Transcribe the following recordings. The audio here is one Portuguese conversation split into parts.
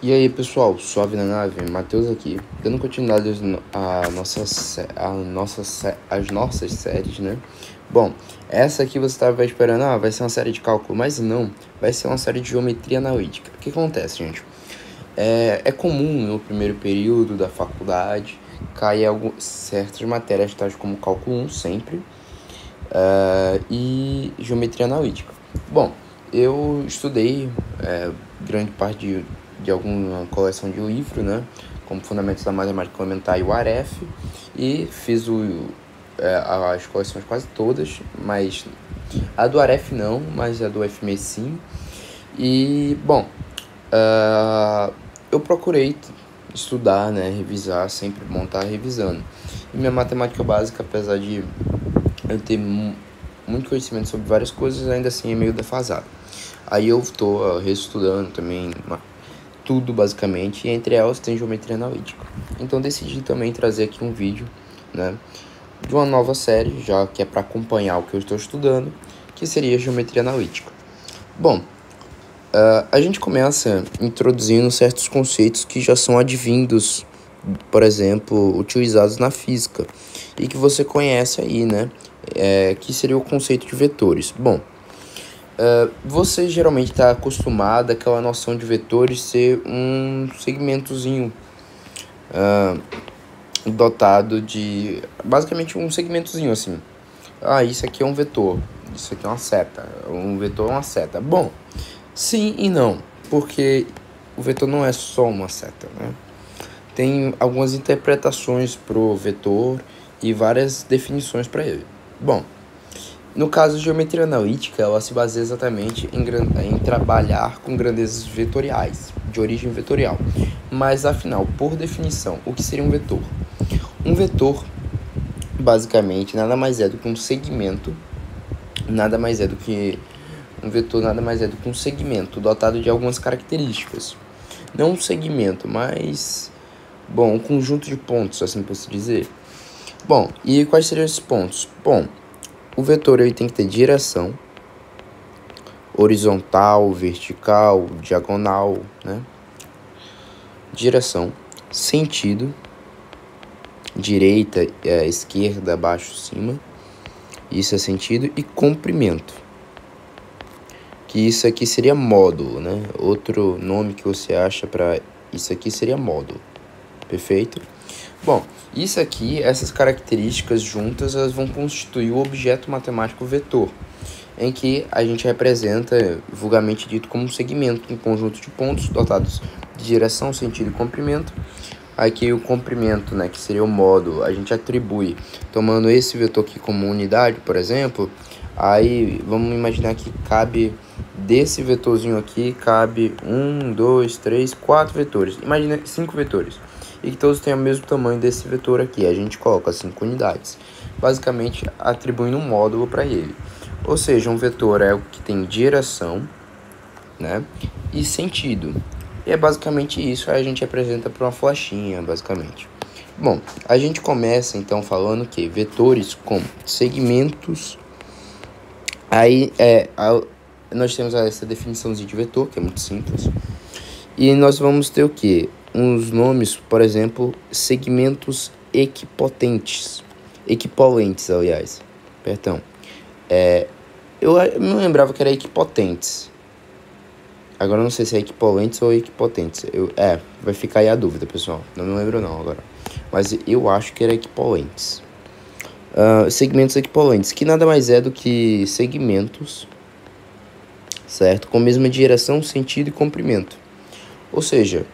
E aí pessoal, suave na nave, Matheus aqui, dando continuidade às nossas séries, né? Bom, essa aqui você estava esperando, vai ser uma série de cálculo, mas não, vai ser uma série de geometria analítica. O que acontece, gente? É comum no primeiro período da faculdade cair certas matérias, tais como cálculo 1 sempre, e geometria analítica. Bom, eu estudei grande parte de alguma coleção de livro, né, como Fundamentos da Matemática Elementar e o AREF, e fiz as coleções quase todas, mas a do AREF não, mas a do FME sim. E, bom, eu procurei estudar, né, revisar, sempre bom estar revisando. E minha matemática básica, apesar de eu ter muito conhecimento sobre várias coisas, ainda assim é meio defasado. Aí eu estou reestudando também tudo basicamente, e entre elas tem geometria analítica. Então decidi também trazer aqui um vídeo, né, de uma nova série, já que é para acompanhar o que eu estou estudando, que seria geometria analítica. Bom, a gente começa introduzindo certos conceitos que já são advindos, por exemplo, utilizados na física, e que você conhece aí, né, que seria o conceito de vetores. Bom, você geralmente está acostumado àquela noção de vetores ser um segmentozinho dotado de, basicamente um segmentozinho assim. Isso aqui é um vetor, isso aqui é uma seta, um vetor é uma seta. Bom, sim e não, porque o vetor não é só uma seta, né? Tem algumas interpretações pro vetor e várias definições para ele. Bom, no caso de geometria analítica, ela se baseia exatamente em trabalhar com grandezas vetoriais, de origem vetorial. Mas, afinal, por definição, o que seria um vetor? Um vetor, basicamente, nada mais é do que um segmento, um segmento dotado de algumas características. Não um segmento, mas, um conjunto de pontos, assim por se dizer. Bom, e quais seriam esses pontos? Bom, o vetor ele tem que ter direção, horizontal, vertical, diagonal, né? Direção, sentido, direita, esquerda, baixo, cima. Isso é sentido. E comprimento, que isso aqui seria módulo, né? Outro nome que você acha para isso aqui seria módulo. Perfeito? Bom, isso aqui, essas características juntas, elas vão constituir o objeto matemático vetor, em que a gente representa, vulgarmente dito, como um segmento, um conjunto de pontos dotados de direção, sentido e comprimento. Aqui o comprimento, né, que seria o módulo, a gente atribui, tomando esse vetor aqui como unidade, por exemplo. Aí vamos imaginar que cabe, desse vetorzinho aqui, cabe 1, 2, 3, 4 vetores. Imagina 5 vetores. E que todos tenham o mesmo tamanho desse vetor aqui. A gente coloca 5 unidades, basicamente atribuindo um módulo para ele. Ou seja, um vetor é o que tem direção, né, e sentido. E é basicamente isso, aí a gente apresenta para uma flechinha, basicamente. Bom, a gente começa então falando que vetores com segmentos. Aí nós temos essa definiçãozinha de vetor, que é muito simples. E nós vamos ter o que? Uns nomes, por exemplo, segmentos equipotentes. Equipolentes, aliás. Perdão. Eu não lembrava que era equipotentes. Agora eu não sei se é equipolentes ou equipotentes. Vai ficar aí a dúvida, pessoal. Não me lembro não agora. Mas eu acho que era equipolentes. Segmentos equipolentes, que nada mais é do que segmentos, certo? Com a mesma direção, sentido e comprimento. Ou seja,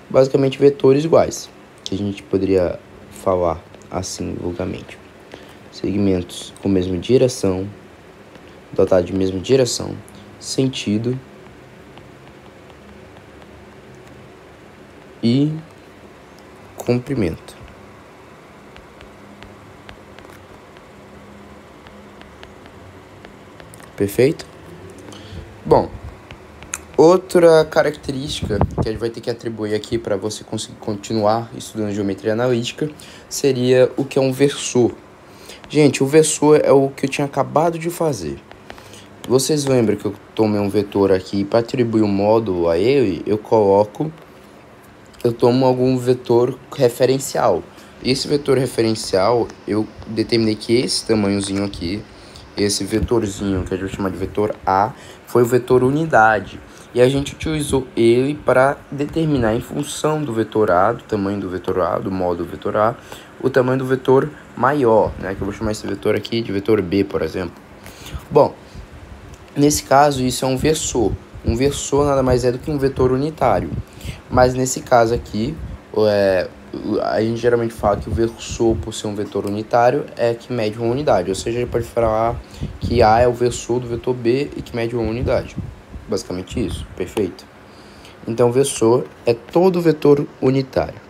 basicamente vetores iguais, que a gente poderia falar assim vulgarmente. Segmentos com a mesma direção, dotado de mesma direção, sentido e comprimento. Perfeito? Bom, outra característica que a gente vai ter que atribuir aqui para você conseguir continuar estudando geometria analítica seria o que é um versor. Gente, o versor é o que eu tinha acabado de fazer. Vocês lembram que eu tomei um vetor aqui para atribuir um módulo a ele? Eu coloco eu tomo algum vetor referencial. Esse vetor referencial, eu determinei que esse tamanhozinho aqui, esse vetorzinho, que a gente vai chamar de vetor A, foi o vetor unidade. E a gente utilizou ele para determinar, em função do vetor A, do tamanho do vetor A, do modo do vetor A, o tamanho do vetor maior, né? Que eu vou chamar esse vetor aqui de vetor B, por exemplo. Bom, nesse caso, isso é um versor. Um versor nada mais é do que um vetor unitário. Mas nesse caso aqui, a gente geralmente fala que o versor, por ser um vetor unitário, é que mede uma unidade. Ou seja, a gente pode falar que A é o versor do vetor B e que mede uma unidade. Basicamente isso, perfeito. Então, o versor é todo vetor unitário.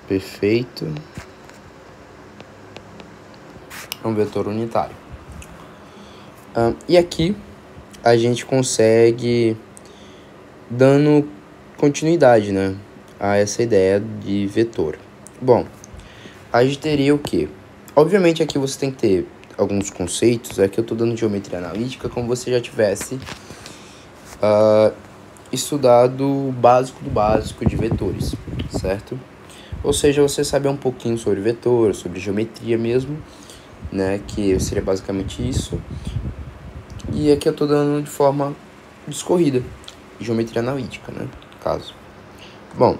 Perfeito. É um vetor unitário. E aqui a gente consegue dando continuidade, né, a essa ideia de vetor. Bom, a gente teria o quê? Obviamente aqui você tem que ter alguns conceitos, que eu estou dando geometria analítica como você já tivesse estudado o básico do básico de vetores, certo? Ou seja, você sabe um pouquinho sobre vetor, sobre geometria mesmo, né, que seria basicamente isso. E aqui eu estou dando de forma discorrida, geometria analítica, né, no caso. Bom,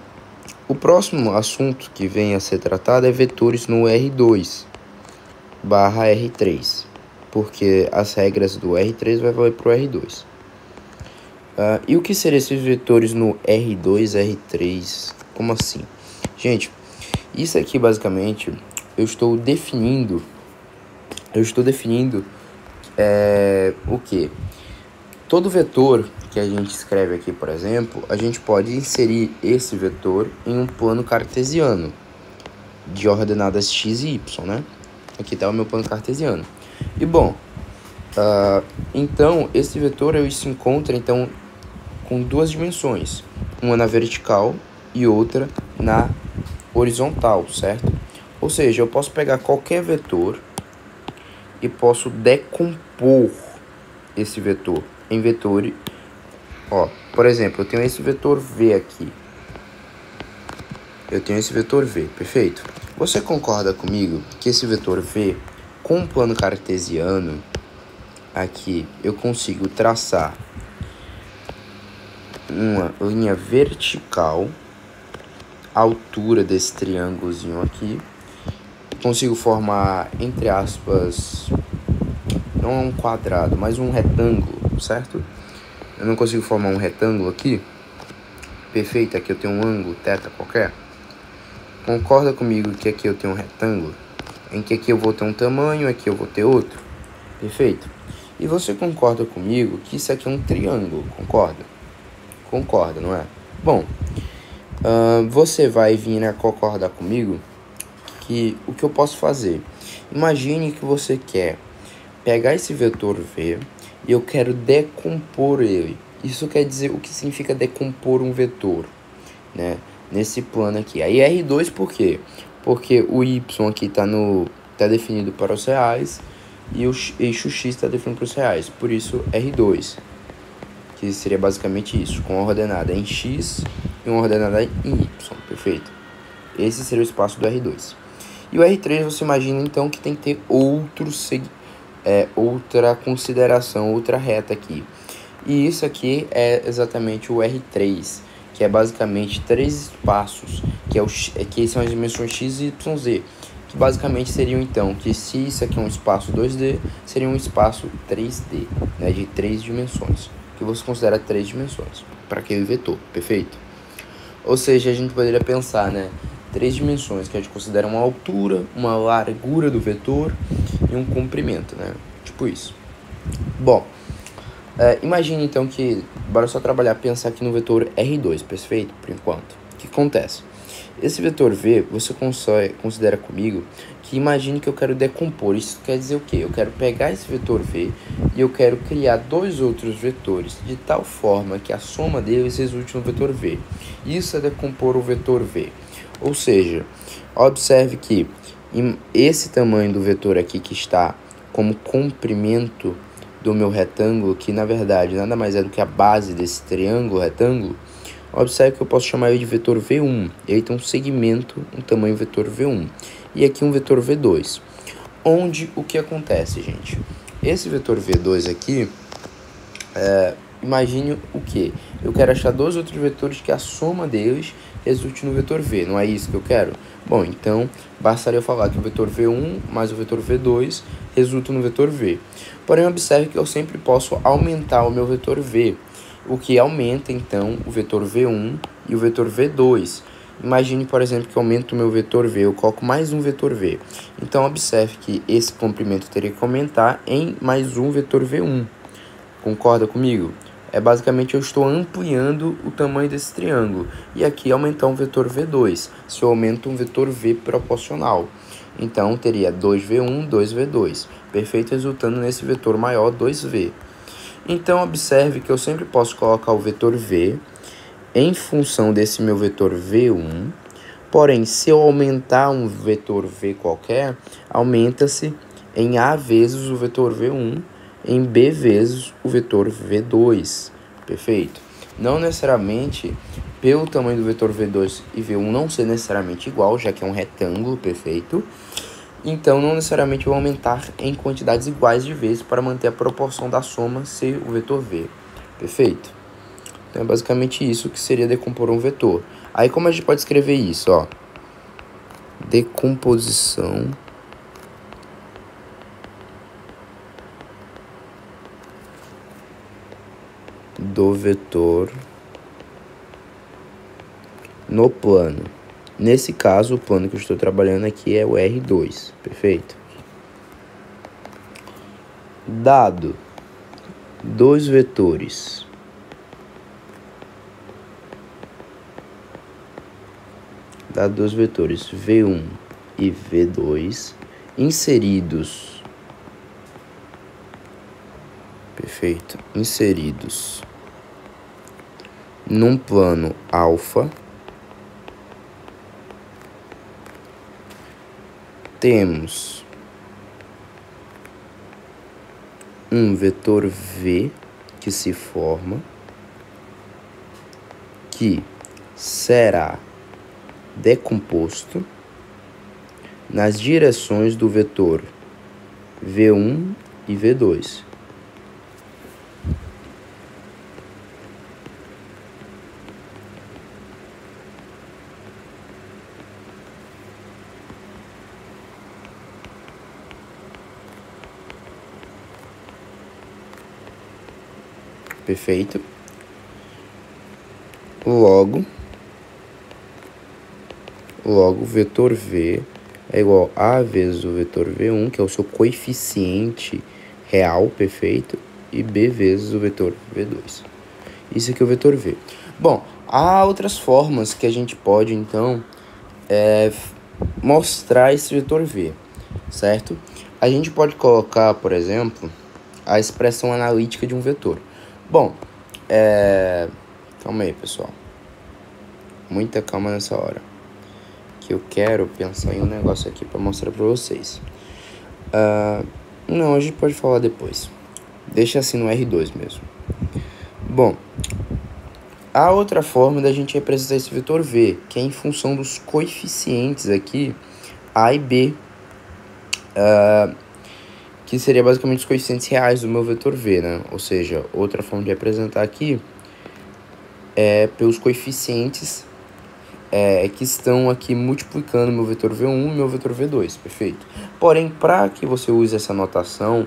o próximo assunto que vem a ser tratado é vetores no R2 barra R3, porque as regras do R3 vai valer para o R2. E o que seriam esses vetores no R2, R3? Como assim? Gente, isso aqui basicamente eu estou definindo o que? Todo vetor que a gente escreve aqui, por exemplo, a gente pode inserir esse vetor em um plano cartesiano de ordenadas x e y, né? Aqui está o meu plano cartesiano. E bom, então esse vetor ele se encontra então com duas dimensões, uma na vertical e outra na horizontal, certo? Ou seja, eu posso pegar qualquer vetor e posso decompor esse vetor em vetores. Por exemplo, eu tenho esse vetor V aqui. Perfeito? Você concorda comigo que esse vetor V, com o plano cartesiano, aqui eu consigo traçar uma linha vertical, a altura desse triângulozinho aqui, consigo formar, entre aspas, não um quadrado, mas um retângulo, certo? Eu não consigo formar um retângulo aqui? Perfeito, aqui eu tenho um ângulo θ qualquer. Concorda comigo que aqui eu tenho um retângulo? Em que aqui eu vou ter um tamanho, aqui eu vou ter outro? Perfeito. E você concorda comigo que isso aqui é um triângulo, concorda? Concorda, não é? Bom, você vai vir a concordar comigo que o que eu posso fazer? Imagine que você quer pegar esse vetor V e eu quero decompor ele. Isso quer dizer o que significa decompor um vetor, né? Nesse plano aqui. Aí R2 por quê? Porque o Y aqui tá definido para os reais e o eixo X está definido para os reais. Por isso R2, que seria basicamente isso, com uma ordenada em X e uma ordenada em Y, perfeito? Esse seria o espaço do R2. E o R3 você imagina então que tem que ter outra consideração, outra reta aqui. E isso aqui é exatamente o R3, que é basicamente três espaços, que são as dimensões x, y, z, que basicamente seriam então, que se isso aqui é um espaço 2D, seria um espaço 3D, né, de 3 dimensões, que você considera 3 dimensões, para aquele vetor, perfeito? Ou seja, a gente poderia pensar, né, 3 dimensões, que a gente considera uma altura, uma largura do vetor e um comprimento, né, tipo isso. Bom, imagine então que, bora só pensar aqui no vetor R2, perfeito, por enquanto. O que acontece? Esse vetor V, você considera comigo que imagine que eu quero decompor. Isso quer dizer o quê? Eu quero pegar esse vetor V e eu quero criar dois outros vetores de tal forma que a soma deles resulte no vetor V. Isso é decompor o vetor V. Ou seja, observe que esse tamanho do vetor aqui que está como comprimento do meu retângulo, que na verdade nada mais é do que a base desse triângulo retângulo, observe que eu posso chamar ele de vetor V1. Ele tem um segmento, um tamanho vetor V1. E aqui um vetor V2. Onde o que acontece, gente? Esse vetor V2 aqui, imagine o que? Eu quero achar dois outros vetores que a soma deles resulte no vetor V. Não é isso que eu quero? Bom, então bastaria eu falar que o vetor V1 mais o vetor V2 resulta no vetor V. Porém, observe que eu sempre posso aumentar o meu vetor V, o que aumenta então o vetor V1 e o vetor V2. Imagine, por exemplo, que eu aumento o meu vetor V, eu coloco mais um vetor V. Então, observe que esse comprimento teria que aumentar em mais um vetor V1. Concorda comigo? Basicamente, eu estou ampliando o tamanho desse triângulo. E aqui aumentar um vetor V2, se eu aumento um vetor V proporcional. Então, teria 2V1, 2V2. Perfeito, resultando nesse vetor maior, 2V. Então, observe que eu sempre posso colocar o vetor V em função desse meu vetor V1. Porém, se eu aumentar um vetor V qualquer, aumenta-se em A vezes o vetor V1, em B vezes o vetor V2. Perfeito? Não necessariamente, pelo tamanho do vetor V2 e V1 não ser necessariamente igual, já que é um retângulo, perfeito? Então, não necessariamente eu vou aumentar em quantidades iguais de vezes para manter a proporção da soma ser o vetor V. Perfeito? Então, é basicamente isso que seria decompor um vetor. Aí, como a gente pode escrever isso, ó? Decomposição do vetor no plano. Nesse caso, o plano que eu estou trabalhando aqui é o R2, perfeito? Dado dois vetores V1 e V2 inseridos, perfeito, inseridos num plano alfa, temos um vetor V que se forma, que será decomposto nas direções do vetor V1 e V2. Perfeito? Logo, o vetor V é igual a A vezes o vetor V1, que é o seu coeficiente real, perfeito, e B vezes o vetor V2. Isso aqui é o vetor V. Bom, há outras formas que a gente pode, então, mostrar esse vetor V, certo? A gente pode colocar, por exemplo, a expressão analítica de um vetor. Bom, calma aí, pessoal. Muita calma nessa hora. Que eu quero pensar em um negócio aqui para mostrar para vocês. Não, a gente pode falar depois. Deixa assim no R2 mesmo. Bom, há outra forma da gente representar esse vetor V, que é em função dos coeficientes aqui, A e B, que seria basicamente os coeficientes reais do meu vetor V, né? Ou seja, outra forma de representar aqui é pelos coeficientes que estão aqui multiplicando meu vetor V1 e meu vetor V2, perfeito? Porém, para que você use essa notação,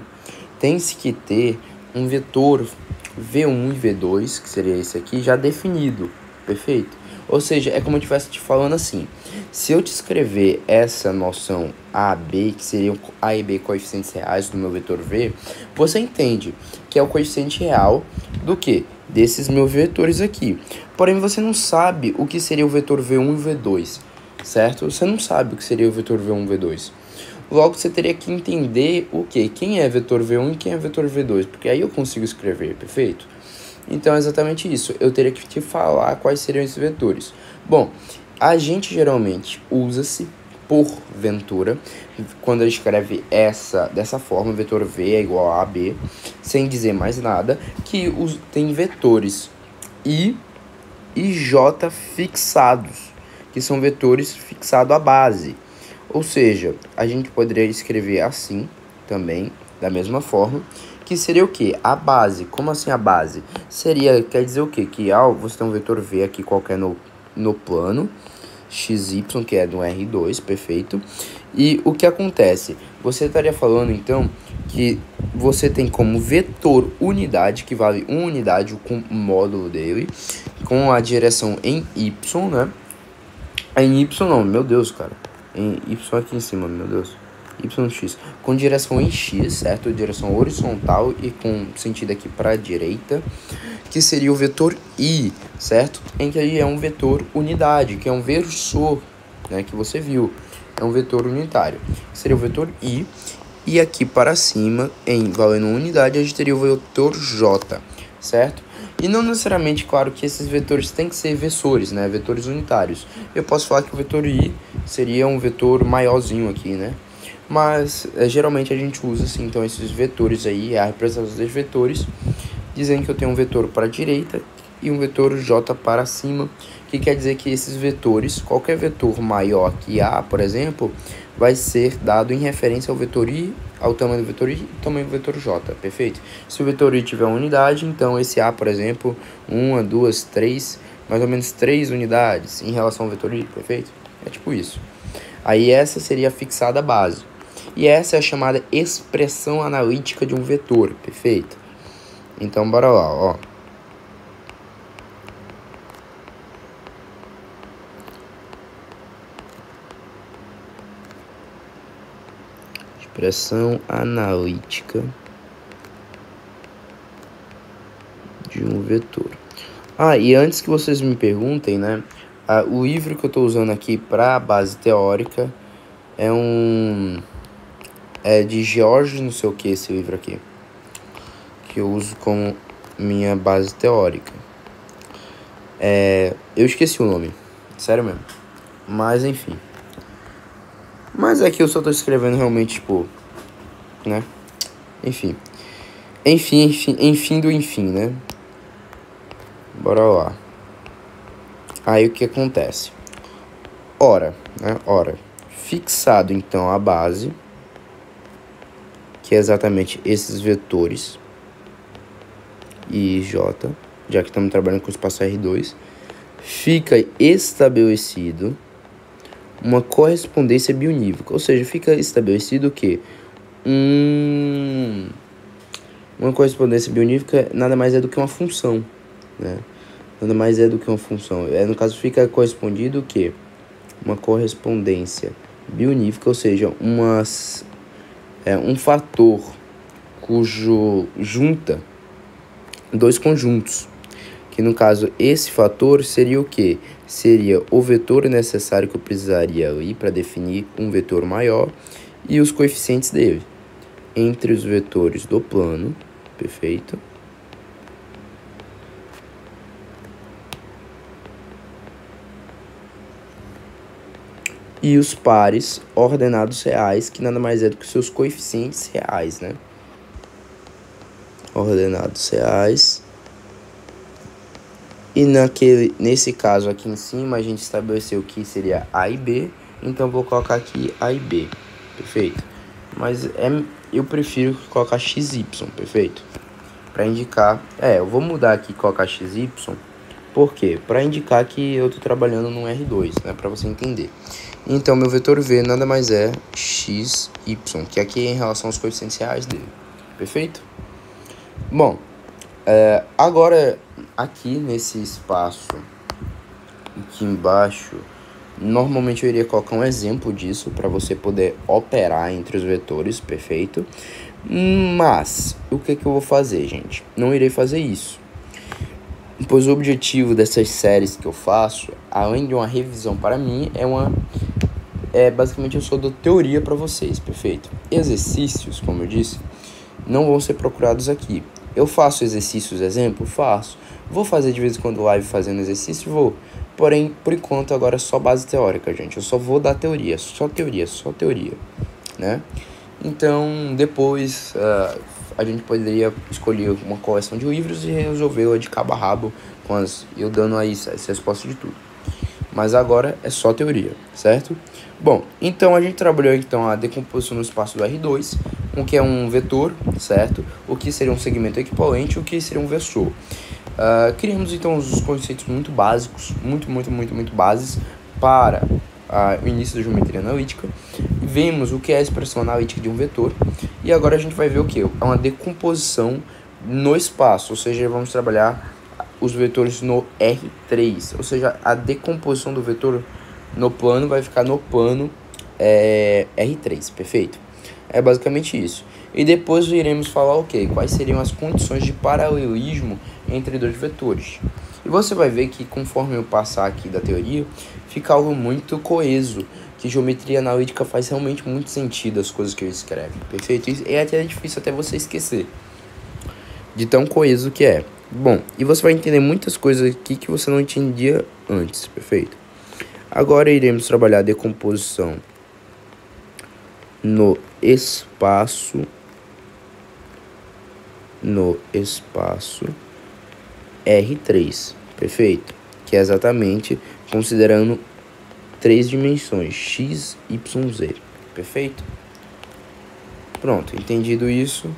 tem-se que ter um vetor V1 e V2, que seria esse aqui, já definido, perfeito? Ou seja, é como eu estivesse te falando assim, se eu te escrever essa noção A, B, que seriam A e B coeficientes reais do meu vetor V, você entende que é o coeficiente real do quê? Desses meus vetores aqui. Porém, você não sabe o que seria o vetor V1 e V2, certo? Você não sabe o que seria o vetor V1 e V2. Logo, você teria que entender o quê? Quem é vetor V1 e quem é vetor V2, porque aí eu consigo escrever, perfeito? Então, é exatamente isso. Eu teria que te falar quais seriam esses vetores. Bom, a gente geralmente usa-se porventura, quando ele escreve dessa forma, o vetor V é igual a AB, sem dizer mais nada, que tem vetores I e J fixados, que são vetores fixados à base. Ou seja, a gente poderia escrever assim também, da mesma forma, que seria o que? A base. Como assim a base? Quer dizer o que? Que você tem um vetor V aqui qualquer no plano, XY, que é do R2, perfeito. E o que acontece? Você estaria falando, então, que você tem como vetor unidade, que vale 1 unidade com o módulo dele, com a direção em Y, né? Em Y não, meu Deus, cara. Em Y aqui em cima, meu Deus. YX. Com direção em X, certo? Direção horizontal e com sentido aqui para a direita, que seria o vetor I, certo? Em que ele é um vetor unidade, que é um versor, né? Que você viu. É um vetor unitário. Seria o vetor I. E aqui para cima, valendo unidade, a gente teria o vetor J, certo? E não necessariamente, claro, que esses vetores têm que ser versores, né? Vetores unitários. Eu posso falar que o vetor I seria um vetor maiorzinho aqui, né? Mas, geralmente a gente usa, assim, então, esses vetores aí, a representação dos vetores, dizendo que eu tenho um vetor para a direita e um vetor J para cima, que quer dizer que esses vetores, qualquer vetor maior que A, por exemplo, vai ser dado em referência ao vetor I, ao tamanho do vetor I e tamanho do vetor J, perfeito? Se o vetor I tiver uma unidade, então esse A, por exemplo, 1, 2, 3, mais ou menos 3 unidades em relação ao vetor I, perfeito? É tipo isso. Aí essa seria a fixada base. E essa é a chamada expressão analítica de um vetor, perfeito? Então, bora lá, ó. Expressão analítica de um vetor. E antes que vocês me perguntem, né? O livro que eu estou usando aqui para a base teórica é de George não sei o que, esse livro aqui, que eu uso como minha base teórica. Eu esqueci o nome, sério mesmo. Mas enfim. Mas aqui eu só tô escrevendo realmente, tipo, né? Enfim, do enfim, né? Bora lá. Aí o que acontece? Ora, fixado então a base, que é exatamente esses vetores I e J, já que estamos trabalhando com o espaço R2, fica estabelecido uma correspondência bionívoca, ou seja, fica estabelecido que uma correspondência bionívoca nada mais é do que uma função, né? Nada mais é do que uma função. No caso, fica correspondido o quê? Uma correspondência bionívoca, ou seja, um fator cujo junta dois conjuntos. Que no caso, esse fator seria o quê? Seria o vetor necessário que eu precisaria ir para definir um vetor maior e os coeficientes dele. Entre os vetores do plano, perfeito? E os pares ordenados reais, que nada mais é do que seus coeficientes reais, né? Ordenados reais. E nesse caso aqui em cima, a gente estabeleceu que seria A e B. Então, vou colocar aqui A e B, perfeito? Mas eu prefiro colocar XY, perfeito? Para indicar... eu vou mudar aqui e colocar XY. Por quê? Para indicar que eu estou trabalhando no R2, né? Para você entender. Então, meu vetor V nada mais é XY, que aqui é em relação aos coeficientes reais dele. Perfeito? Bom, agora aqui nesse espaço aqui embaixo, normalmente eu iria colocar um exemplo disso para você poder operar entre os vetores, perfeito? Mas, o que eu vou fazer, gente? Não irei fazer isso. Pois o objetivo dessas séries que eu faço, além de uma revisão para mim, basicamente eu só dou teoria para vocês, perfeito? Exercícios, como eu disse, não vão ser procurados aqui. Eu faço exercícios, exemplo? Faço. Vou fazer de vez em quando live fazendo exercício? Vou. Porém, por enquanto, agora é só base teórica, gente. Eu só vou dar teoria, só teoria, né? Então, depois, a gente poderia escolher uma coleção de livros e resolvê-la de cabo a rabo, eu dando aí as respostas de tudo. Mas agora é só teoria, certo? Bom, então a gente trabalhou então a decomposição no espaço do R2, o que é um vetor, certo? O que seria um segmento equivalente, o que seria um versor. Criamos então os conceitos muito básicos, muito bases para o início da geometria analítica. Vemos o que é a expressão analítica de um vetor. E agora a gente vai ver o que? É uma decomposição no espaço, ou seja, vamos trabalhar os vetores no R3, ou seja, a decomposição do vetor no plano vai ficar no plano R3, perfeito? É basicamente isso. E depois iremos falar o que? Quais seriam as condições de paralelismo entre dois vetores. E você vai ver que conforme eu passar aqui da teoria, fica algo muito coeso, que geometria analítica faz realmente muito sentido as coisas que eu escrevo, perfeito? E é até difícil até você esquecer de tão coeso que é. Bom, e você vai entender muitas coisas aqui que você não entendia antes, perfeito? Agora iremos trabalhar a decomposição no espaço R3, perfeito? Que é exatamente considerando 3 dimensões, x, y, z, perfeito? Pronto, entendido isso,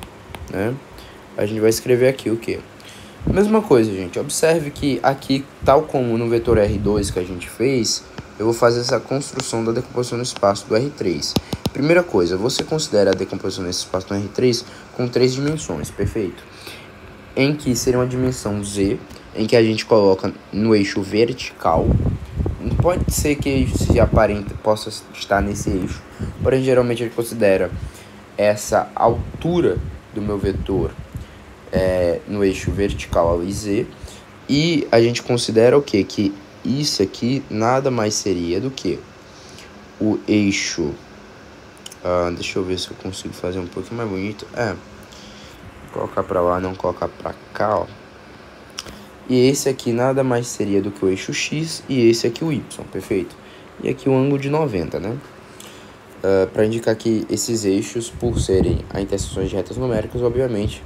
né? A gente vai escrever aqui o que? Mesma coisa, gente. Observe que aqui, tal como no vetor R2 que a gente fez, eu vou fazer essa construção da decomposição no espaço do R3. Primeira coisa, você considera a decomposição nesse espaço do R3 com 3 dimensões, perfeito? Em que seria uma dimensão Z, em que a gente coloca no eixo vertical. Pode ser que se aparente possa estar nesse eixo, porém geralmente a gente considera essa altura do meu vetor no eixo vertical ali Z, e a gente considera o que? Que isso aqui nada mais seria do que o eixo, deixa eu ver se eu consigo fazer um pouquinho mais bonito, colocar pra lá, não colocar pra cá, ó. E esse aqui nada mais seria do que o eixo X e esse aqui o Y, perfeito? E aqui o ângulo de 90, né? Para indicar que esses eixos, por serem a interseções de retas numéricas, obviamente,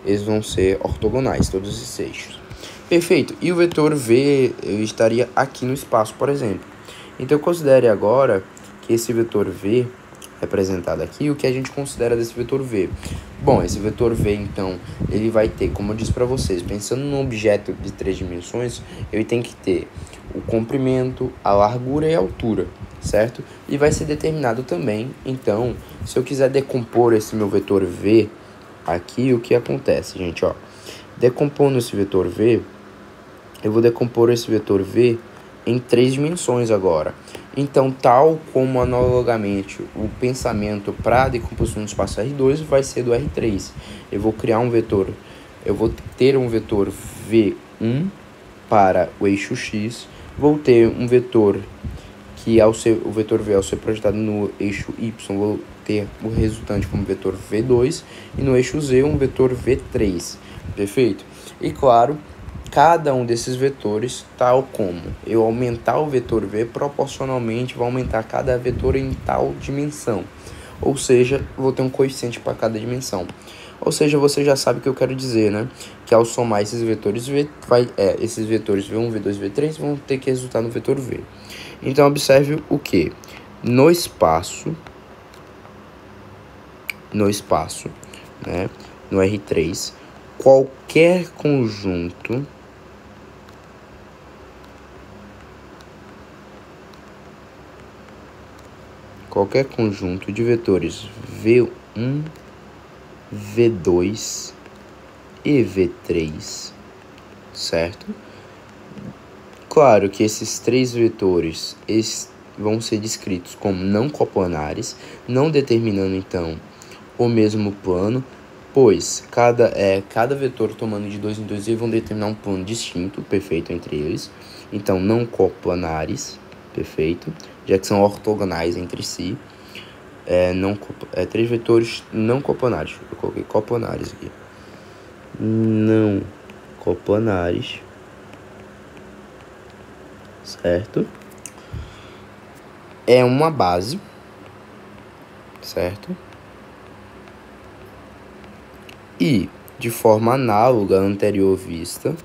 eles vão ser ortogonais, todos esses eixos. Perfeito. E o vetor V eu estaria aqui no espaço, por exemplo. Então, considere agora que esse vetor V, representado aqui, o que a gente considera desse vetor V? Bom, esse vetor V, então, ele vai ter, como eu disse para vocês, pensando num objeto de 3 dimensões, ele tem que ter o comprimento, a largura e a altura, certo? E vai ser determinado também, então, se eu quiser decompor esse meu vetor V aqui, o que acontece, gente, ó? Decompondo esse vetor V, eu vou decompor esse vetor V em 3 dimensões agora. Então, tal como analogamente o pensamento para a decomposição do espaço R2 vai ser do R3. Eu vou criar um vetor, eu vou ter um vetor V1 para o eixo X, vou ter um vetor que o vetor V ao ser projetado no eixo Y, vou ter o resultante como vetor V2 e no eixo Z um vetor V3, perfeito? E claro, cada um desses vetores, tal como eu aumentar o vetor V, proporcionalmente vou aumentar cada vetor em tal dimensão. Ou seja, vou ter um coeficiente para cada dimensão. Ou seja, você já sabe o que eu quero dizer, né? Que ao somar esses vetores V, esses vetores V1, V2, V3 vão ter que resultar no vetor V. Então, observe o que? No espaço, né? No R3, qualquer conjunto de vetores V1, V2 e V3, certo? Claro que esses 3 vetores vão ser descritos como não coplanares, não determinando então o mesmo plano, pois cada vetor tomando de 2 em 2 vão determinar um plano distinto, perfeito, entre eles. Então, não coplanares, perfeito, já que são ortogonais entre si. 3 vetores não coplanares, eu coloquei coplanares aqui. não coplanares, certo? É uma base, certo? E, de forma análoga à anterior vista,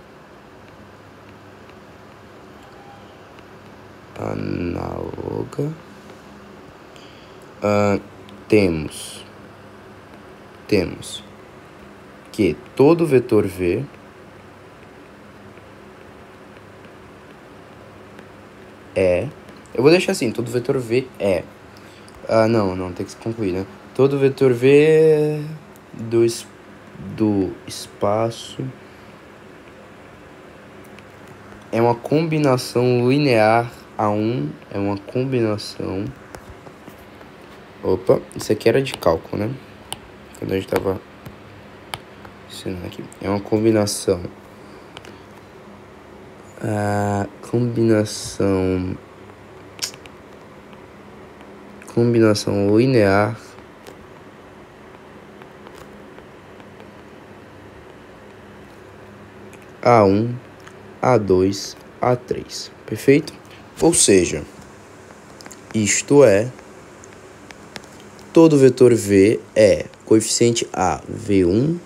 temos que todo vetor V é... Eu vou deixar assim, todo vetor V é... não, tem que se concluir, né? Todo vetor V do espaço é uma combinação linear A1, é uma combinação... Opa, isso aqui era de cálculo, né? Quando a gente tava ensinando aqui. É uma combinação... Combinação linear A1, A2, A3, perfeito? Ou seja, isto é, todo vetor V é coeficiente A, V1,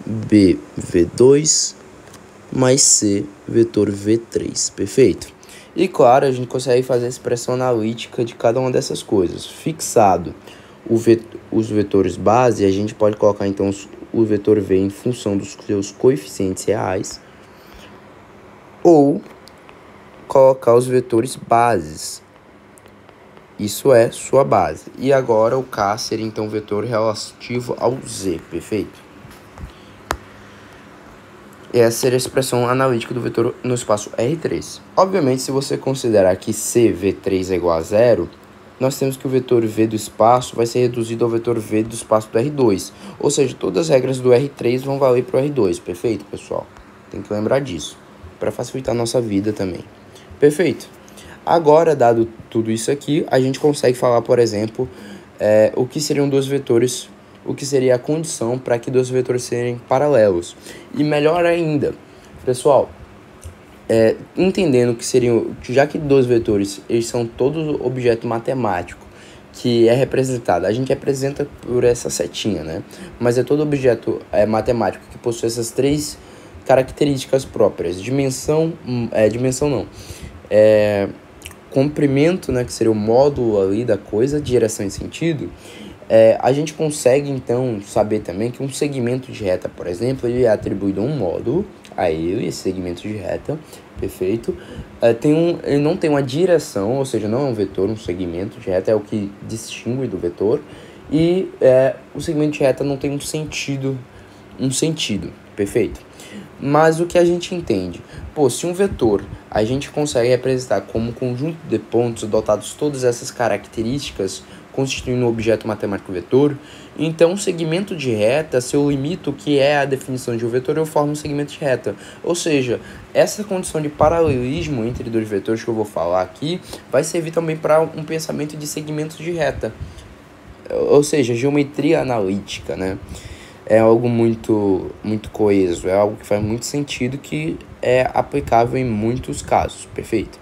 B, V2, mais C, vetor V3, perfeito? E claro, a gente consegue fazer a expressão analítica de cada uma dessas coisas. Fixado os vetores base, a gente pode colocar então o vetor V em função dos seus coeficientes reais, ou colocar os vetores bases, isso é sua base. E agora o K seria então o vetor relativo ao Z, perfeito? E essa seria a expressão analítica do vetor no espaço R3. Obviamente, se você considerar que CV3 é igual a zero, nós temos que o vetor V do espaço vai ser reduzido ao vetor V do espaço do R2. Ou seja, todas as regras do R3 vão valer para o R2, perfeito, pessoal? Tem que lembrar disso, para facilitar a nossa vida também. Perfeito? Agora, dado tudo isso aqui, a gente consegue falar, por exemplo, o que seriam dois vetores, o que seria a condição para que dois vetores sejam paralelos. E melhor ainda, pessoal, entendendo que seriam, já que dois vetores, eles são todos objeto matemático, que é representado, a gente representa por essa setinha, né? Mas é todo objeto matemático que possui essas três características próprias. Comprimento, né, que seria o módulo ali da coisa, direção e sentido. A gente consegue então saber também que um segmento de reta, por exemplo, ele é atribuído a um módulo, a ele, esse segmento de reta, perfeito. Ele não tem uma direção, ou seja, não é um vetor, um segmento de reta é o que distingue do vetor, e o segmento de reta não tem um sentido, perfeito? Mas o que a gente entende? Se um vetor a gente consegue representar como um conjunto de pontos dotados de todas essas características, constituindo um objeto matemático vetor, então o segmento de reta, se eu limito o que é a definição de um vetor, eu formo um segmento de reta. Ou seja, essa condição de paralelismo entre dois vetores que eu vou falar aqui, vai servir também para um pensamento de segmentos de reta. Ou seja, geometria analítica, né? É algo muito coeso, é algo que faz muito sentido, que é aplicável em muitos casos, perfeito?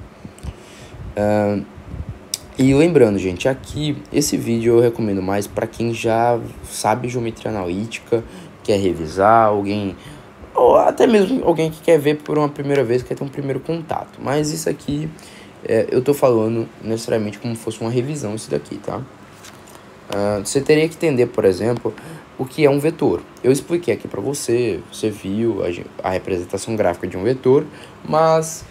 E lembrando, gente, aqui, esse vídeo eu recomendo mais para quem já sabe geometria analítica, quer revisar, ou até mesmo alguém que quer ver por uma primeira vez, quer ter um primeiro contato. Mas isso aqui, eu tô falando necessariamente como se fosse uma revisão isso daqui, tá? Você teria que entender, por exemplo, o que é um vetor. Eu expliquei aqui para você, você viu a representação gráfica de um vetor, mas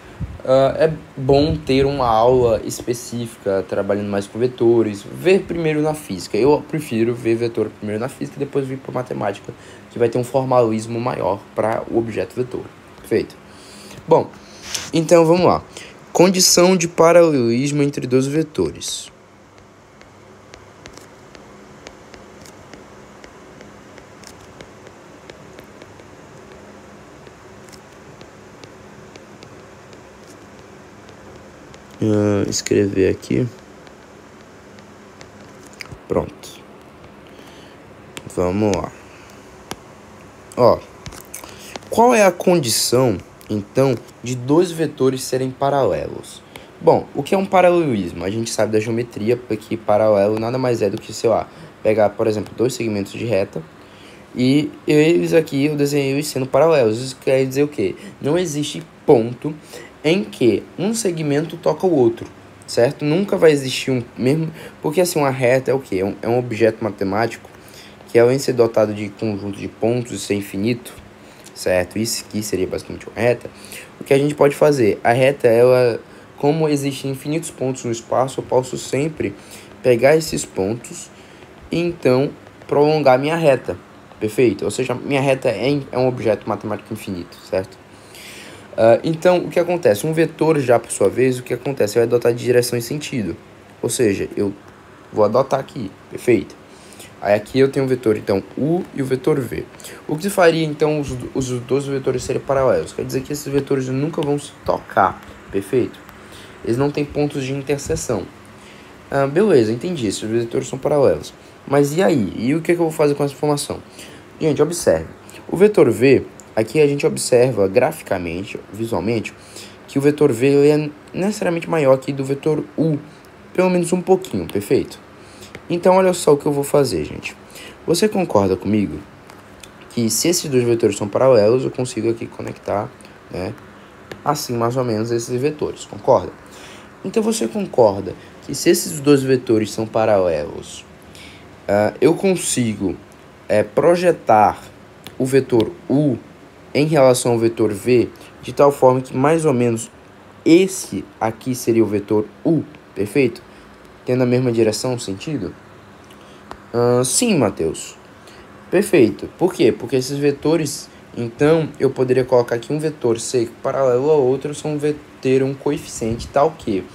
é bom ter uma aula específica trabalhando mais com vetores, ver primeiro na física. Eu prefiro ver vetor primeiro na física e depois vir para matemática, que vai ter um formalismo maior para o objeto vetor. Perfeito? Bom, então vamos lá. Condição de paralelismo entre dois vetores. Escrever aqui. Pronto. Vamos lá. Qual é a condição, então, de dois vetores serem paralelos? Bom, o que é um paralelismo? A gente sabe da geometria, porque paralelo nada mais é do que, sei lá, pegar, por exemplo, dois segmentos de reta e eles aqui, eu desenhei eles sendo paralelos. Isso quer dizer o quê? Não existe ponto em que um segmento toca o outro, certo? Nunca vai existir um mesmo... Porque assim, uma reta é o quê? É um objeto matemático que, além de ser dotado de conjunto de pontos e ser infinito, certo? Isso aqui seria basicamente uma reta. O que a gente pode fazer? A reta, ela, como existem infinitos pontos no espaço, eu posso sempre pegar esses pontos e então prolongar minha reta, perfeito? Ou seja, minha reta é um objeto matemático infinito, certo? Então, o que acontece? Um vetor, já por sua vez, o que acontece? Ele vai adotar de direção e sentido. Ou seja, eu vou adotar aqui, perfeito? Aí aqui eu tenho o vetor, então, U e o vetor V. O que faria, então, os dois vetores serem paralelos? Quer dizer que esses vetores nunca vão se tocar, perfeito? Eles não têm pontos de interseção. Beleza, entendi, esses vetores são paralelos. Mas e aí? E o que eu vou fazer com essa informação? Gente, observe. O vetor V, aqui a gente observa graficamente, visualmente, que o vetor V ele é necessariamente maior aqui do vetor U. Pelo menos um pouquinho, perfeito? Então, olha só o que eu vou fazer, gente. Você concorda comigo que se esses dois vetores são paralelos, eu consigo aqui conectar, né, assim mais ou menos esses vetores, concorda? Então, você concorda que se esses dois vetores são paralelos, eu consigo projetar o vetor U em relação ao vetor V, de tal forma que mais ou menos esse aqui seria o vetor U, perfeito? Tendo a mesma direção, sentido? Sim, Matheus. Perfeito. Por quê? Porque esses vetores, então, eu poderia colocar aqui um vetor ser paralelo ao outro, ter um coeficiente tal que,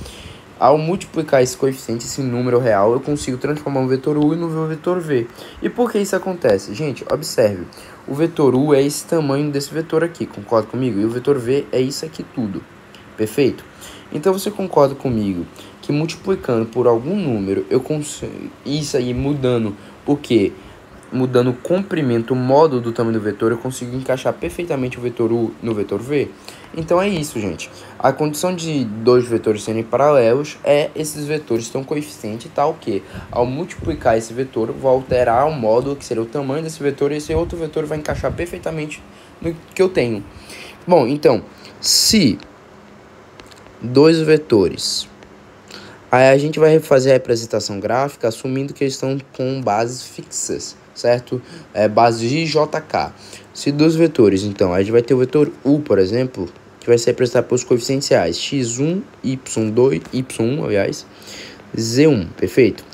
ao multiplicar esse coeficiente, esse número real, eu consigo transformar um vetor U no vetor V. E por que isso acontece? Gente, observe. O vetor U é esse tamanho desse vetor aqui, concorda comigo? E o vetor V é isso aqui tudo. Perfeito? Então, você concorda comigo que multiplicando por algum número, eu consigo... Isso aí mudando, porque mudando o comprimento, o modo do tamanho do vetor, eu consigo encaixar perfeitamente o vetor U no vetor V. Então é isso, gente. A condição de dois vetores serem paralelos é esses vetores terem um coeficiente tal que, ao multiplicar esse vetor, vou alterar o modo, que seria o tamanho desse vetor, e esse outro vetor vai encaixar perfeitamente no que eu tenho. Bom, então, se dois vetores... Aí a gente vai fazer a representação gráfica assumindo que eles estão com bases fixas, certo? Base de JK. Se dois vetores, então, a gente vai ter o vetor U, por exemplo, que vai ser representado pelos coeficientes reais x1, y2, y1, aliás, z1, perfeito?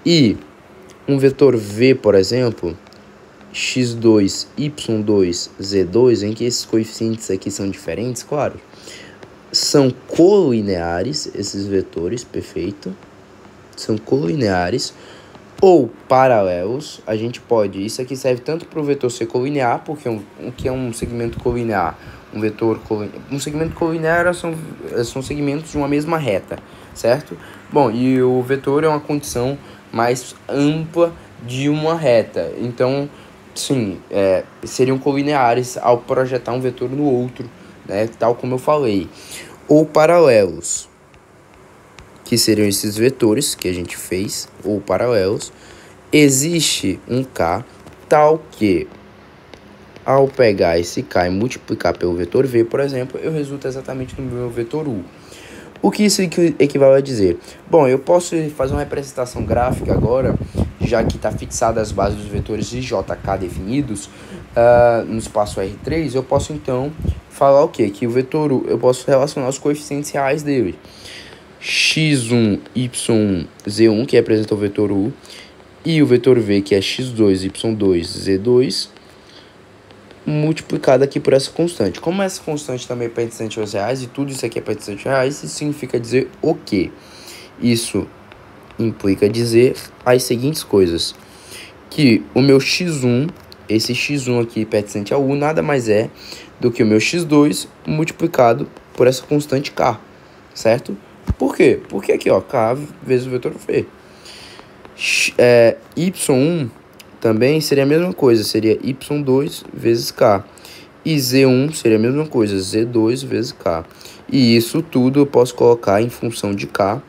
E um vetor V, por exemplo, x2, y2, z2, em que esses coeficientes aqui são diferentes, claro. São colineares, esses vetores, perfeito? São colineares ou paralelos. A gente pode... Isso aqui serve tanto para o vetor ser colinear, porque o que é um segmento colinear? Um segmento colinear são segmentos de uma mesma reta, certo? Bom, e o vetor é uma condição mais ampla de uma reta. Então, sim, seriam colineares ao projetar um vetor no outro, né, tal como eu falei, ou paralelos, que seriam esses vetores que a gente fez, ou paralelos. Existe um K tal que, ao pegar esse K e multiplicar pelo vetor V, por exemplo, eu resulto exatamente no meu vetor U. O que isso equivale a dizer? Bom, eu posso fazer uma representação gráfica agora, já que está fixada as bases dos vetores de JK definidos no espaço R3, eu posso então falar o quê? Que o vetor U, eu posso relacionar os coeficientes reais dele. x1, y1, z1, que representa o vetor U, e o vetor V, que é x2, y2, z2, multiplicado aqui por essa constante. Como essa constante também é pertencente aos reais, e tudo isso aqui é pertencente aos reais, isso significa dizer o quê? Isso implica dizer as seguintes coisas. Que o meu x1, esse x1 aqui pertencente ao U, nada mais é do que o meu x2 multiplicado por essa constante k, certo? Por quê? Porque aqui, ó, k vezes o vetor v. Y1 também seria a mesma coisa, seria y2 vezes k. E Z1 seria a mesma coisa, Z2 vezes K. E isso tudo eu posso colocar em função de K,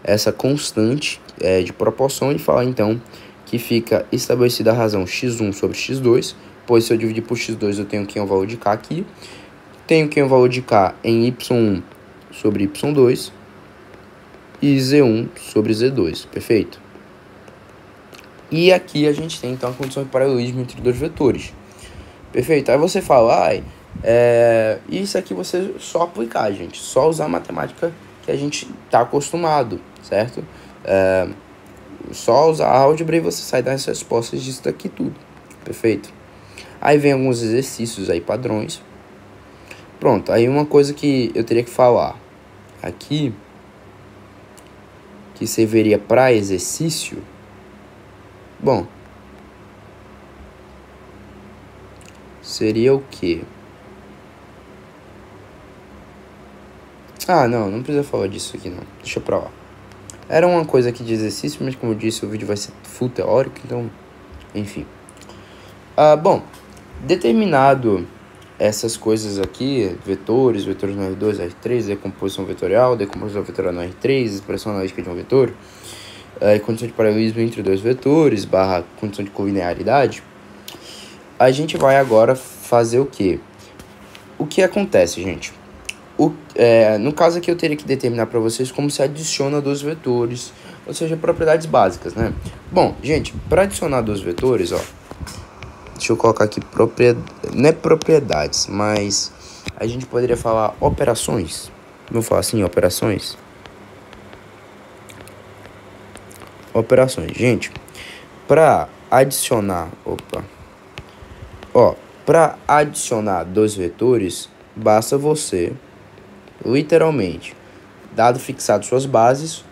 essa constante de proporção, e falar então que fica estabelecida a razão x1 sobre x2, pois se eu dividir por x2 eu tenho que é o valor de K aqui, tenho que é o valor de K em y1 sobre y2 e z1 sobre z2, perfeito? E aqui a gente tem então a condição de paralelismo entre dois vetores. Perfeito? Aí você fala, isso aqui você só aplicar, gente. Só usar a matemática que a gente está acostumado, certo? Só usar a álgebra e você sai das respostas disso daqui tudo. Perfeito? Aí vem alguns exercícios aí, padrões. Pronto, aí uma coisa que eu teria que falar aqui, que serviria para exercício. Bom, seria o quê? Não precisa falar disso aqui não, deixa pra lá. Era uma coisa aqui de exercício, mas como eu disse, o vídeo vai ser full teórico, então, enfim. Bom, determinado essas coisas aqui, vetores no R2, R3, decomposição vetorial no R3, expressão analítica de um vetor, condição de paralelismo entre dois vetores, barra condição de colinearidade, a gente vai agora fazer o quê? O que acontece, gente? No caso aqui eu teria que determinar para vocês como se adiciona dois vetores, ou seja, propriedades básicas, né? Bom, gente, para adicionar dois vetores, deixa eu colocar aqui não é propriedades, mas a gente poderia falar operações. Vamos falar assim, operações. Operações, gente. Para adicionar, para adicionar dois vetores, basta você, literalmente, dado fixado suas bases,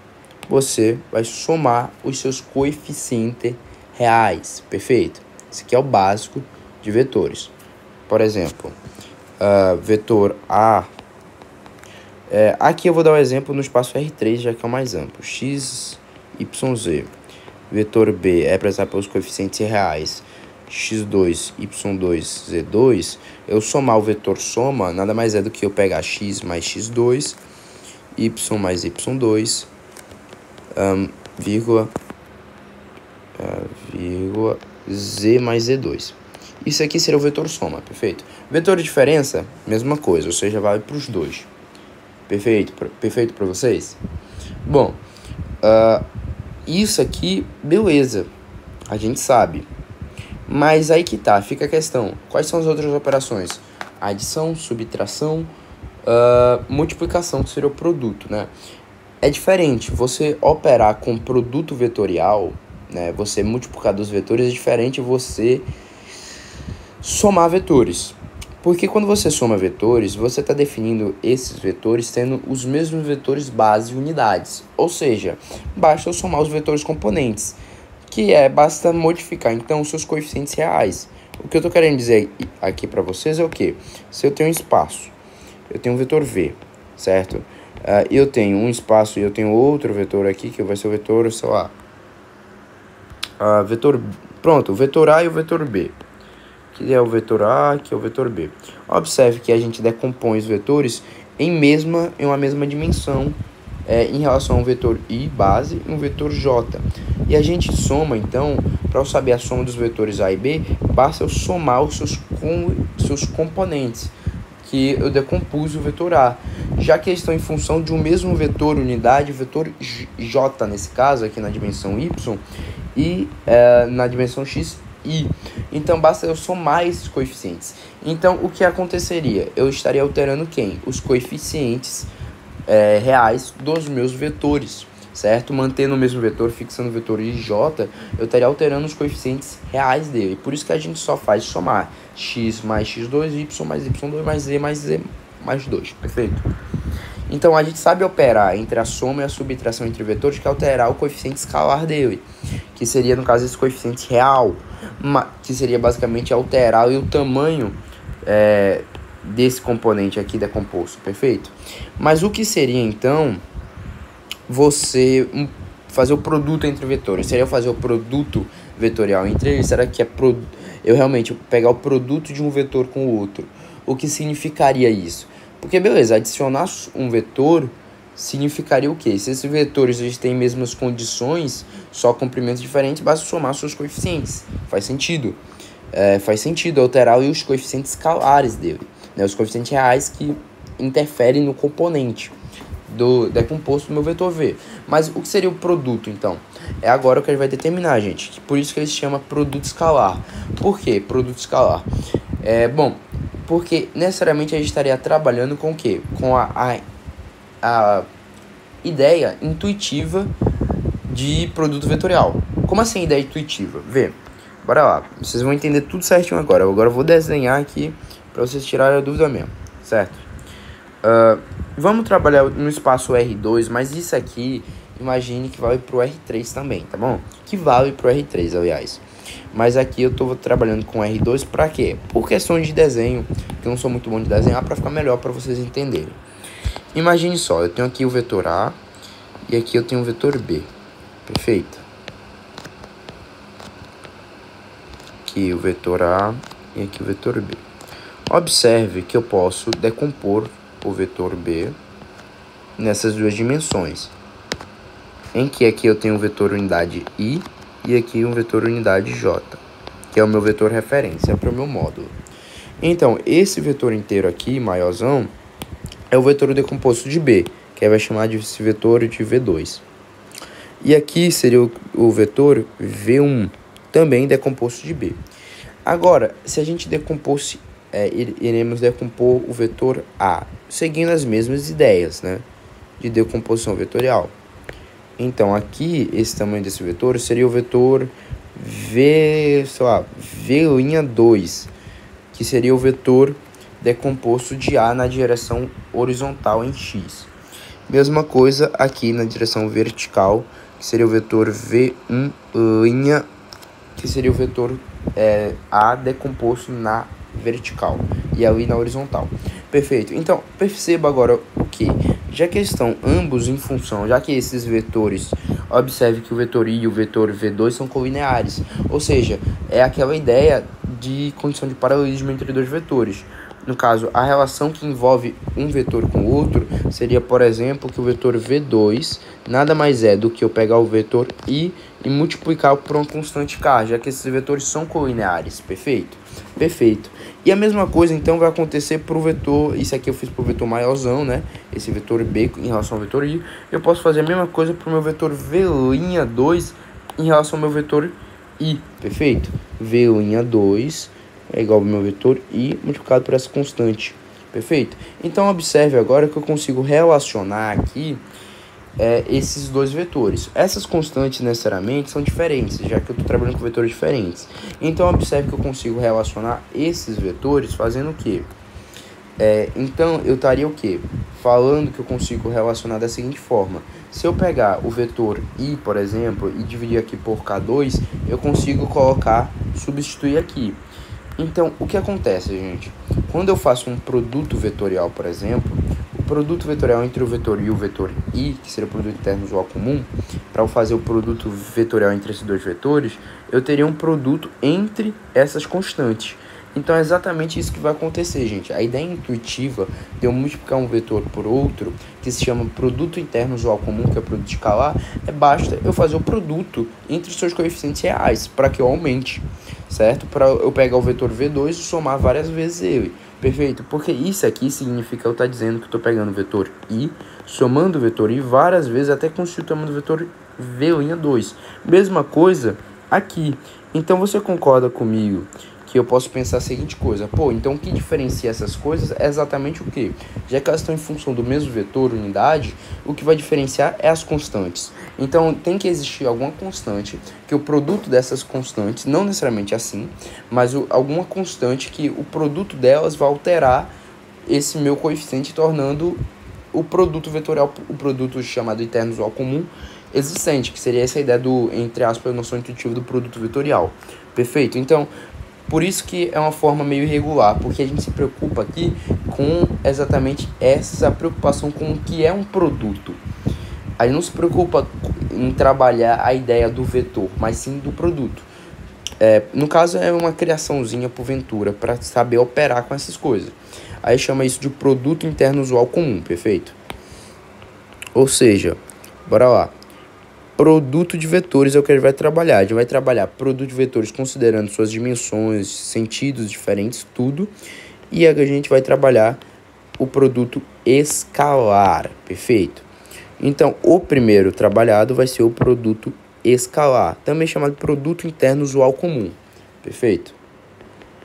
você vai somar os seus coeficientes reais, perfeito? Esse aqui é o básico de vetores. Por exemplo, vetor A. Aqui eu vou dar um exemplo no espaço R3, já que é o mais amplo. X, Y, Z. Vetor B é representado pelos coeficientes reais. X2, Y2, Z2. Eu somar o vetor soma, nada mais é do que eu pegar X mais X2, Y mais Y2, vírgula, Z mais Z2. Isso aqui seria o vetor soma, perfeito? Vetor de diferença, mesma coisa, ou seja, vale para os dois. Perfeito? Perfeito para vocês? Bom, isso aqui, beleza, a gente sabe. Mas aí que tá, fica a questão. Quais são as outras operações? Adição, subtração, multiplicação, que seria o produto, né? É diferente, você operar com produto vetorial, né? Você multiplicar dos vetores, é diferente você somar vetores. Porque quando você soma vetores, você está definindo esses vetores tendo os mesmos vetores base e unidades. Ou seja, basta eu somar os vetores componentes, basta modificar então os seus coeficientes reais. O que eu estou querendo dizer aqui para vocês é o que? Se eu tenho um espaço, eu tenho um vetor V, certo? Eu tenho um espaço e eu tenho outro vetor aqui, que vai ser o vetor, sei lá, o vetor A e o vetor B. Que é o vetor A, que é o vetor B. Observe que a gente decompõe os vetores em uma mesma dimensão, em relação a um vetor I base e um vetor J. E a gente soma, então, para eu saber a soma dos vetores A e B, basta eu somar os seus componentes, que eu decompus o vetor A. Já que eles estão em função de um mesmo vetor unidade, vetor J, nesse caso, aqui na dimensão Y, e na dimensão X, I. Então basta eu somar esses coeficientes. Então o que aconteceria? Eu estaria alterando quem? Os coeficientes reais dos meus vetores, certo? Mantendo o mesmo vetor, fixando o vetor IJ, eu estaria alterando os coeficientes reais dele. Por isso que a gente só faz somar x mais x2, y mais y2 mais z mais 2, perfeito? Então a gente sabe operar entre a soma e a subtração entre vetores, que é alterar o coeficiente escalar dele, que seria no caso esse coeficiente real, que seria basicamente alterar o tamanho desse componente aqui decomposto, perfeito? Mas o que seria então você fazer o produto entre vetores? Seria fazer o produto vetorial entre eles? Será que eu realmente pegar o produto de um vetor com o outro. O que significaria isso? Porque, beleza, adicionar um vetor significaria o quê? Se esses vetores eles têm mesmas condições, só comprimentos diferentes, basta somar seus coeficientes. Faz sentido. Faz sentido alterar os coeficientes escalares dele, né? Os coeficientes reais que interferem no componente decomposto do meu vetor V. Mas o que seria o produto, então? É agora o que a gente vai determinar, gente. Por isso que ele se chama produto escalar. Por que produto escalar? Bom, porque necessariamente a gente estaria trabalhando com o quê? Com a ideia intuitiva de produto vetorial. Como assim ideia intuitiva? Vê, bora lá. Vocês vão entender tudo certinho agora. Agora eu vou desenhar aqui para vocês tirarem a dúvida mesmo, certo? Vamos trabalhar no espaço R2, mas isso aqui, imagine que vale para o R3 também, tá bom? Que vale para o R3, aliás. Mas aqui eu estou trabalhando com R2 para quê? Por questão de desenho, que eu não sou muito bom de desenhar, para ficar melhor para vocês entenderem. Imagine só, eu tenho aqui o vetor A e aqui eu tenho o vetor B. Perfeito? Aqui o vetor A e aqui o vetor B. Observe que eu posso decompor o vetor B nessas duas dimensões, em que aqui eu tenho o vetor unidade I e aqui um vetor unidade J, que é o meu vetor referência para o meu módulo. Então, esse vetor inteiro aqui, maiorzão, é o vetor decomposto de B, que aí vai chamar de esse vetor de V2. E aqui seria o vetor V1, também decomposto de B. Agora, se a gente decomposse, iremos decompor o vetor A, seguindo as mesmas ideias, né, de decomposição vetorial. Então, aqui, esse tamanho desse vetor seria o vetor V'2, que seria o vetor decomposto de A na direção horizontal em X. Mesma coisa aqui na direção vertical, que seria o vetor V1', que seria o vetor A decomposto na vertical e ali na horizontal. Perfeito. Então, perceba agora o que? Já que eles estão ambos em função, já que esses vetores, observe que o vetor I e o vetor V2 são colineares, ou seja, é aquela ideia de condição de paralelismo entre dois vetores. No caso, a relação que envolve um vetor com o outro seria, por exemplo, que o vetor V2 nada mais é do que eu pegar o vetor I e multiplicar por uma constante K, já que esses vetores são colineares. Perfeito? Perfeito. E a mesma coisa, então, vai acontecer para o vetor, isso aqui eu fiz para o vetor maiorzão, né? Esse vetor B em relação ao vetor I. Eu posso fazer a mesma coisa para o meu vetor V'2 em relação ao meu vetor I. Perfeito? V'2 é igual ao meu vetor I multiplicado por essa constante. Perfeito? Então, observe agora que eu consigo relacionar aqui esses dois vetores. Essas constantes necessariamente são diferentes, já que eu estou trabalhando com vetores diferentes. Então, observe que eu consigo relacionar esses vetores fazendo o quê? Então, eu estaria o quê? Falando que eu consigo relacionar da seguinte forma. Se eu pegar o vetor I, por exemplo, e dividir aqui por K2, eu consigo substituir aqui. Então, o que acontece, gente? Quando eu faço um produto vetorial, por exemplo, o produto vetorial entre o vetor I e o vetor I, que seria o produto interno usual comum, para eu fazer o produto vetorial entre esses dois vetores, eu teria um produto entre essas constantes. Então, é exatamente isso que vai acontecer, gente. A ideia intuitiva de eu multiplicar um vetor por outro, que se chama produto interno usual comum, que é produto escalar, basta eu fazer o produto entre os seus coeficientes reais, para que eu aumente, certo? Para eu pegar o vetor V2 e somar várias vezes ele. Perfeito? Porque isso aqui significa eu estar dizendo que eu estou pegando o vetor I, somando o vetor I várias vezes, até conseguir o tamanho do vetor V'2. Mesma coisa aqui. Então, você concorda comigo que eu posso pensar a seguinte coisa: pô, então o que diferencia essas coisas é exatamente o que? Já que elas estão em função do mesmo vetor, unidade, o que vai diferenciar é as constantes. Então tem que existir alguma constante, que o produto dessas constantes, não necessariamente assim, mas alguma constante que o produto delas vai alterar esse meu coeficiente, tornando o produto vetorial, o produto chamado interno usual comum, existente, que seria essa ideia do, entre aspas, a noção intuitiva do produto vetorial. Perfeito? Então, por isso que é uma forma meio irregular, porque a gente se preocupa aqui com exatamente essa preocupação com o que é um produto. A gente não se preocupa em trabalhar a ideia do vetor, mas sim do produto. No caso, é uma criaçãozinha por Ventura para saber operar com essas coisas. Aí chama isso de produto interno usual comum, perfeito? Ou seja, bora lá. Produto de vetores é o que a gente vai trabalhar. A gente vai trabalhar produto de vetores considerando suas dimensões, sentidos diferentes, tudo. E a gente vai trabalhar o produto escalar, perfeito? Então, o primeiro trabalhado vai ser o produto escalar, também chamado produto interno usual comum, perfeito?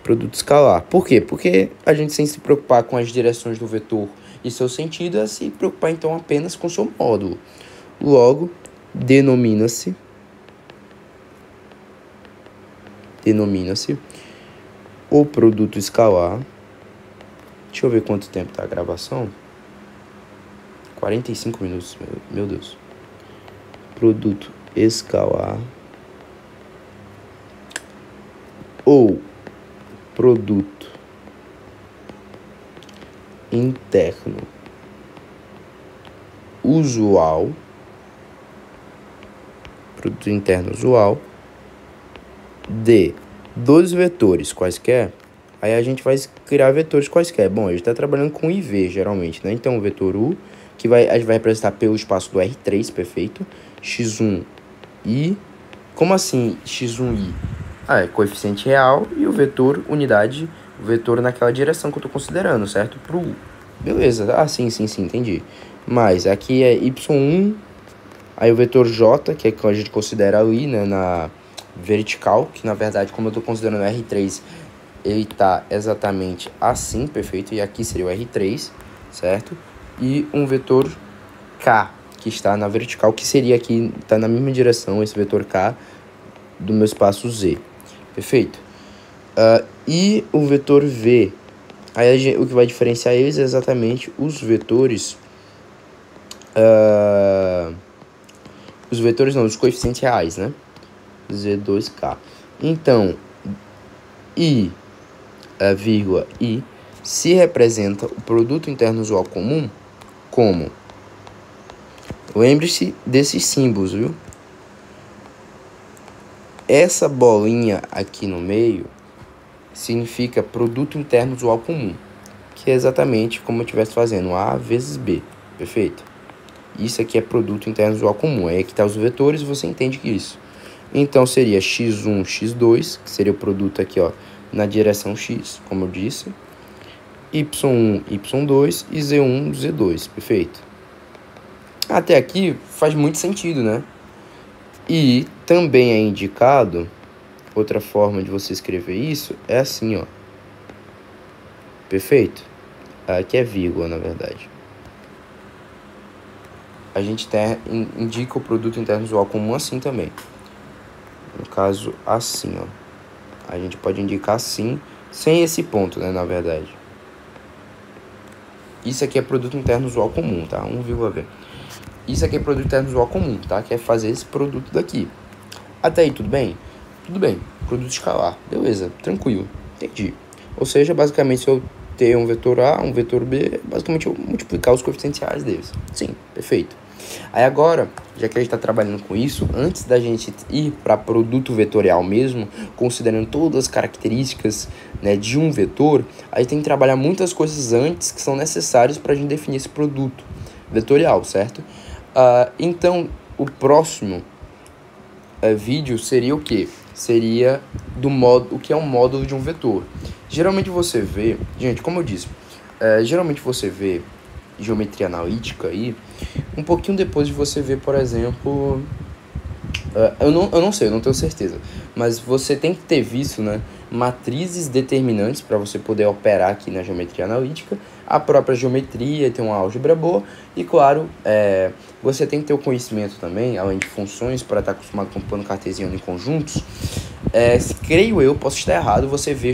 Produto escalar. Por quê? Porque a gente, sem se preocupar com as direções do vetor e seu sentido, é se preocupar então apenas com seu módulo. Logo, denomina-se o produto escalar. Deixa eu ver quanto tempo tá a gravação. 45 minutos, meu Deus. Produto escalar ou produto interno usual, produto interno usual de dois vetores quaisquer. Aí a gente vai criar vetores quaisquer. Bom, a gente está trabalhando com IV geralmente, né? Então o vetor U, que a gente vai representar pelo espaço do R3, perfeito? X1i. Como assim X1i? É coeficiente real e o vetor unidade, o vetor naquela direção que eu estou considerando, certo? Pro U. Beleza, sim, entendi. Mas aqui é Y1, aí o vetor J, que é que a gente considera ali, né, na vertical, que na verdade, como eu estou considerando o R3, ele está exatamente assim, perfeito? E aqui seria o R3, certo? E um vetor K, que está na vertical, que seria aqui, está na mesma direção, esse vetor K do meu espaço Z, perfeito? E o vetor V, aí o que vai diferenciar eles é exatamente os vetores, os coeficientes reais, né? Z2K. Então, I, vírgula, I, se representa o produto interno usual comum como, lembre-se desses símbolos, viu? Essa bolinha aqui no meio significa produto interno usual comum, que é exatamente como eu estivesse fazendo A vezes B, perfeito? Isso aqui é produto interno usual comum, aí aqui tá os vetores e você entende que isso. Então seria x1, x2, que seria o produto aqui, ó, na direção x, como eu disse, y1, y2 e z1, z2, perfeito? Até aqui faz muito sentido, né? E também é indicado, outra forma de você escrever isso é assim, ó, perfeito? Aqui é vírgula, na verdade. A gente indica o produto interno usual comum assim também. No caso, assim, ó. A gente pode indicar assim, sem esse ponto, né, na verdade. Isso aqui é produto interno usual comum, tá? 1,V. Isso aqui é produto interno usual comum, tá? Que é fazer esse produto daqui. Até aí, tudo bem? Tudo bem. Produto escalar. Beleza, tranquilo. Entendi. Ou seja, basicamente, se eu ter um vetor A, um vetor B, basicamente eu multiplicar os coeficientes reais deles. Sim, perfeito. Aí agora, já que a gente está trabalhando com isso, antes da gente ir para produto vetorial mesmo, considerando todas as características, né, de um vetor, a gente tem que trabalhar muitas coisas antes que são necessárias para a gente definir esse produto vetorial, certo? Então, o próximo vídeo seria o quê? Seria o que é um módulo de um vetor. Geralmente você vê, gente, como eu disse, geralmente você vê geometria analítica aí, um pouquinho depois de você ver, por exemplo, eu não sei, eu não tenho certeza, mas você tem que ter visto, né, matrizes determinantes para você poder operar aqui na geometria analítica, a própria geometria, tem uma álgebra boa, e claro, você tem que ter o conhecimento também, além de funções, para estar acostumado com plano cartesiano em conjuntos. Creio eu, posso estar errado, você vê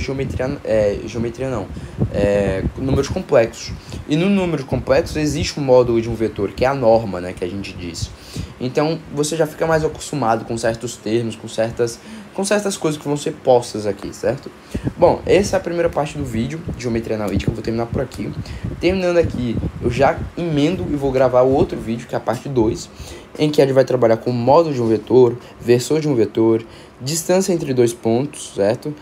números complexos. E no número complexo existe um módulo de um vetor, que é a norma, né, que a gente diz. Então, você já fica mais acostumado com certos termos, com certas com certas coisas que vão ser postas aqui, certo? Bom, essa é a primeira parte do vídeo de geometria analítica, eu vou terminar por aqui. Terminando aqui, eu já emendo e vou gravar o outro vídeo, que é a parte 2, em que a gente vai trabalhar com o módulo de um vetor, versor de um vetor, distância entre dois pontos, certo?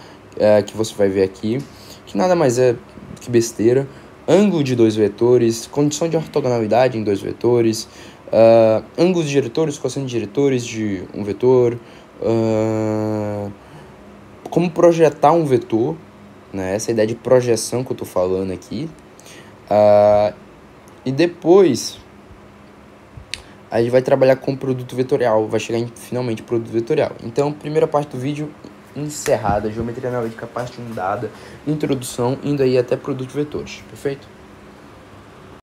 Que você vai ver aqui, que nada mais é que besteira, ângulo de dois vetores, condição de ortogonalidade em dois vetores, ângulos diretores, cosseno diretores de um vetor, como projetar um vetor, né? Essa é a ideia de projeção que eu estou falando aqui. E depois a gente vai trabalhar com produto vetorial, vai chegar em finalmente produto vetorial. Então, primeira parte do vídeo encerrada, geometria analítica, parte 1 dada, introdução, indo aí até produto vetores, perfeito?